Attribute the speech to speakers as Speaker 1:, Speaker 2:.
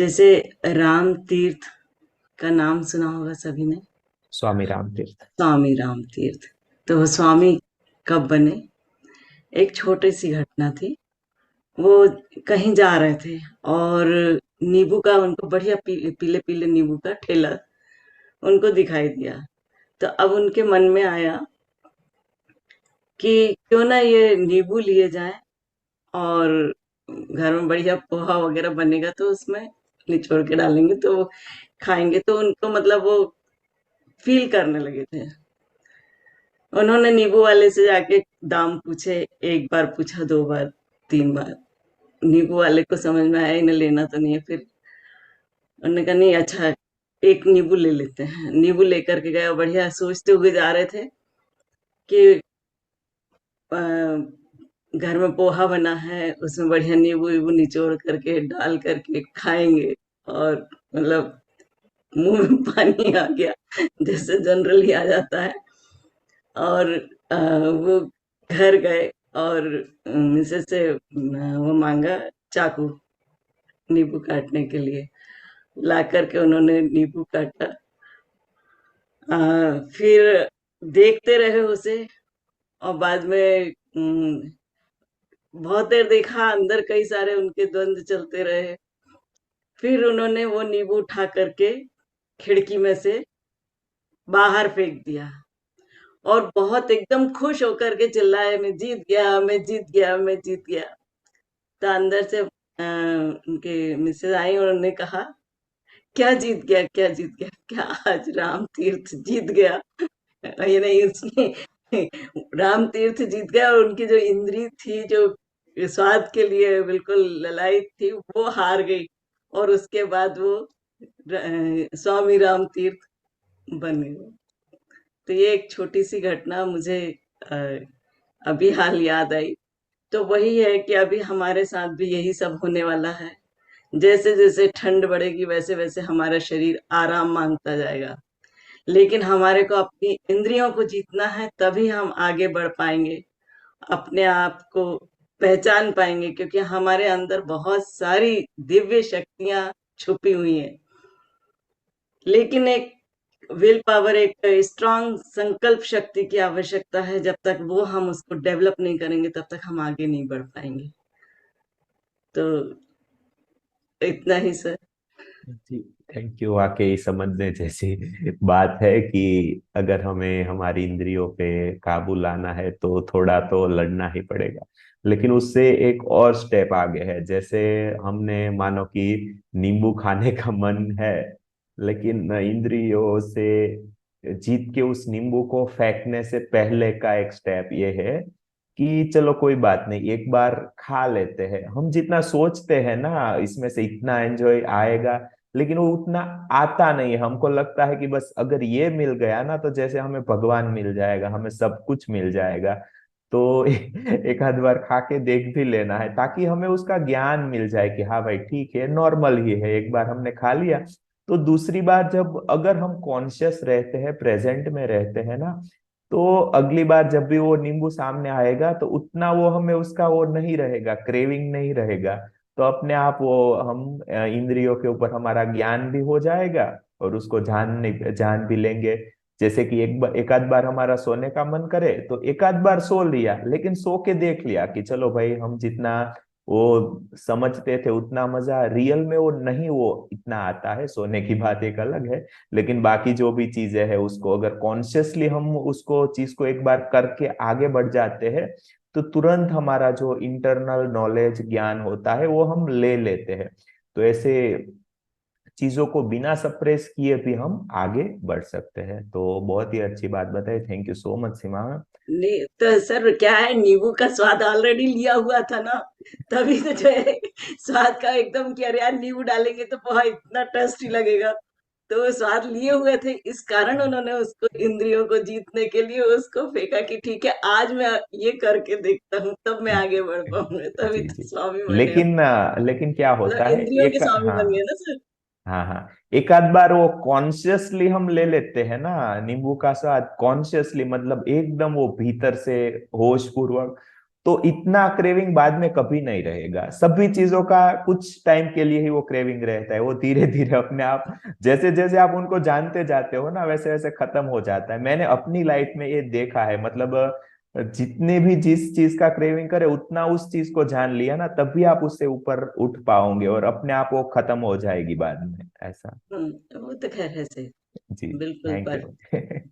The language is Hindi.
Speaker 1: जैसे राम तीर्थ का नाम सुना होगा सभी ने।
Speaker 2: स्वामी राम तीर्थ।
Speaker 1: स्वामी राम तीर्थ। तो वो स्वामी कब बने? एक छोटी सी घटना थी। वो कहीं जा रहे थे और नींबू का उनको बढ़िया पीले पीले नींबू का ठेला उनको दिखाई दिया। तो अब उनके मन में आया कि क्यों ना ये नींबू लिए जाए और घर में बढ़िया पोहा वगैरह बनेगा तो उसमें निचोड़ के डालेंगे तो वो खाएंगे। तो उनको मतलब वो फील करने लगे थे। उन्होंने नींबू वाले से जाके दाम पूछे। एक बार पूछा, दो बार, तीन बार। नींबू वाले को समझ में आया इन्हें लेना तो नहीं है। फिर उन्होंने कहा नहीं, अच्छा एक नींबू ले लेते हैं। नींबू लेकर के गए, बढ़िया सोचते हुए जा रहे थे कि अ, घर में पोहा बना है, उसमें बढ़िया नींबू वीबू निचोड़ करके डाल करके खाएंगे। और मतलब मुंह में पानी आ गया, जैसे जनरली आ जाता है। और वो घर गए और मिसेस से वो मांगा चाकू नींबू काटने के लिए। ला करके उन्होंने नींबू काटा। फिर देखते रहे उसे। और बाद में बहुत देर देखा, अंदर कई सारे उनके द्वंद चलते रहे। फिर उन्होंने वो नींबू उठा करके खिड़की में से बाहर फेंक दिया और बहुत एकदम खुश होकर के चिल्लाए, मैं जीत गया, मैं जीत गया, मैं जीत गया। तो अंदर से उनके मिसेज आई और उन्होंने कहा, क्या जीत गया, क्या जीत गया? क्या आज राम तीर्थ जीत गया? ये नहीं, उसने राम तीर्थ जीत गया और उनकी जो इंद्री थी, जो स्वाद के लिए बिल्कुल ललायत थी, वो हार गई। और उसके बाद वो स्वामी राम तीर्थ बने। तो ये एक छोटी सी घटना मुझे अ, अभी हाल याद आई। तो वही है कि अभी हमारे साथ भी यही सब होने वाला है। जैसे जैसे ठंड बढ़ेगी वैसे वैसे हमारा शरीर आराम मांगता जाएगा। लेकिन हमारे को अपनी इंद्रियों को जीतना है, तभी हम आगे बढ़ पाएंगे, अपने आप को पहचान पाएंगे। क्योंकि हमारे अंदर बहुत सारी दिव्य शक्तियां छुपी हुई हैं। लेकिन एक विल पावर, एक स्ट्रांग संकल्प शक्ति की आवश्यकता है। जब तक वो हम उसको डेवलप नहीं करेंगे तब तक हम आगे नहीं बढ़ पाएंगे। तो इतना ही सर।
Speaker 2: जी, थैंक यू। वाकई समझने जैसी बात है कि अगर हमें हमारी इंद्रियों पे काबू लाना है तो थोड़ा तो लड़ना ही पड़ेगा। लेकिन उससे एक और स्टेप आगे है। जैसे हमने मानो कि नींबू खाने का मन है, लेकिन इंद्रियों से जीत के उस नींबू को फेंकने से पहले का एक स्टेप ये है कि चलो कोई बात नहीं, एक बार खा लेते हैं। हम जितना सोचते हैं ना इसमें से इतना एंजॉय आएगा, लेकिन वो उतना आता नहीं है। हमको लगता है कि बस अगर ये मिल गया ना तो जैसे हमें भगवान मिल जाएगा, हमें सब कुछ मिल जाएगा। तो एक आध बार खा के देख भी लेना है ताकि हमें उसका ज्ञान मिल जाए कि हाँ भाई ठीक है, नॉर्मल ही है। एक बार हमने खा लिया तो दूसरी बार जब अगर हम कॉन्शियस रहते हैं, प्रेजेंट में रहते हैं ना, तो अगली बार जब भी वो नींबू सामने आएगा तो उतना वो हमें उसका वो नहीं रहेगा, क्रेविंग नहीं रहेगा। तो अपने आप वो हम इंद्रियों के ऊपर हमारा ज्ञान भी हो जाएगा और उसको जान भी लेंगे। जैसे कि एक आध बार हमारा सोने का मन करे तो एक आध बार सो लिया, लेकिन सो के देख लिया कि चलो भाई हम जितना वो समझते थे उतना मजा रियल में वो नहीं, वो इतना आता है। सोने की बात एक अलग है, लेकिन बाकी जो भी चीजें है उसको अगर कॉन्शियसली हम उसको चीज को एक बार करके आगे बढ़ जाते हैं तो तुरंत हमारा जो इंटरनल नॉलेज ज्ञान होता है वो हम ले लेते हैं। तो ऐसे चीजों को बिना सप्रेस किए भी हम आगे बढ़ सकते हैं। तो बहुत ही अच्छी बात बताई, थैंक यू सो मच सीमा।
Speaker 1: नहीं तो सर, क्या है, नींबू का स्वाद ऑलरेडी लिया हुआ था ना। तभी तो जो है स्वाद का एकदम कि अरे यार नींबू डालेंगे तो पोहा इतना टेस्टी लगेगा। तो वो स्वाद लिए हुए थे, इस कारण उन्होंने उसको इंद्रियों को जीतने के लिए उसको फेंका कि ठीक है, आज मैं ये करके देखता हूँ, तब मैं आगे बढ़ पाऊंगा। तभी
Speaker 2: जी
Speaker 1: तो
Speaker 2: जी।
Speaker 1: स्वामी बने हो।
Speaker 2: लेकिन क्या होता
Speaker 1: मतलब
Speaker 2: है
Speaker 1: इंद्रियों के
Speaker 2: एक,
Speaker 1: स्वामी
Speaker 2: हाँ
Speaker 1: बन गए ना सर।
Speaker 2: हाँ हाँ, एक आध बार वो कॉन्शियसली हम ले लेते हैं ना नींबू का स्वाद, कॉन्शियसली मतलब एकदम वो भीतर से होश पूर्वक, तो इतना क्रेविंग बाद में कभी नहीं रहेगा। सभी चीजों का कुछ टाइम के लिए ही वो क्रेविंग रहता है, वो धीरे धीरे अपने आप, जैसे जैसे आप उनको जानते जाते हो ना, वैसे वैसे खत्म हो जाता है। मैंने अपनी लाइफ में ये देखा है, मतलब जितने भी जिस चीज का क्रेविंग करे उतना उस चीज को जान लिया ना, तभी आप उससे ऊपर उठ पाओगे, और अपने आप वो खत्म हो जाएगी बाद में, ऐसा।
Speaker 1: वो तो खैर है सही।
Speaker 2: जी।
Speaker 1: बिल्कुल,
Speaker 2: थैंक
Speaker 1: पर
Speaker 2: यू।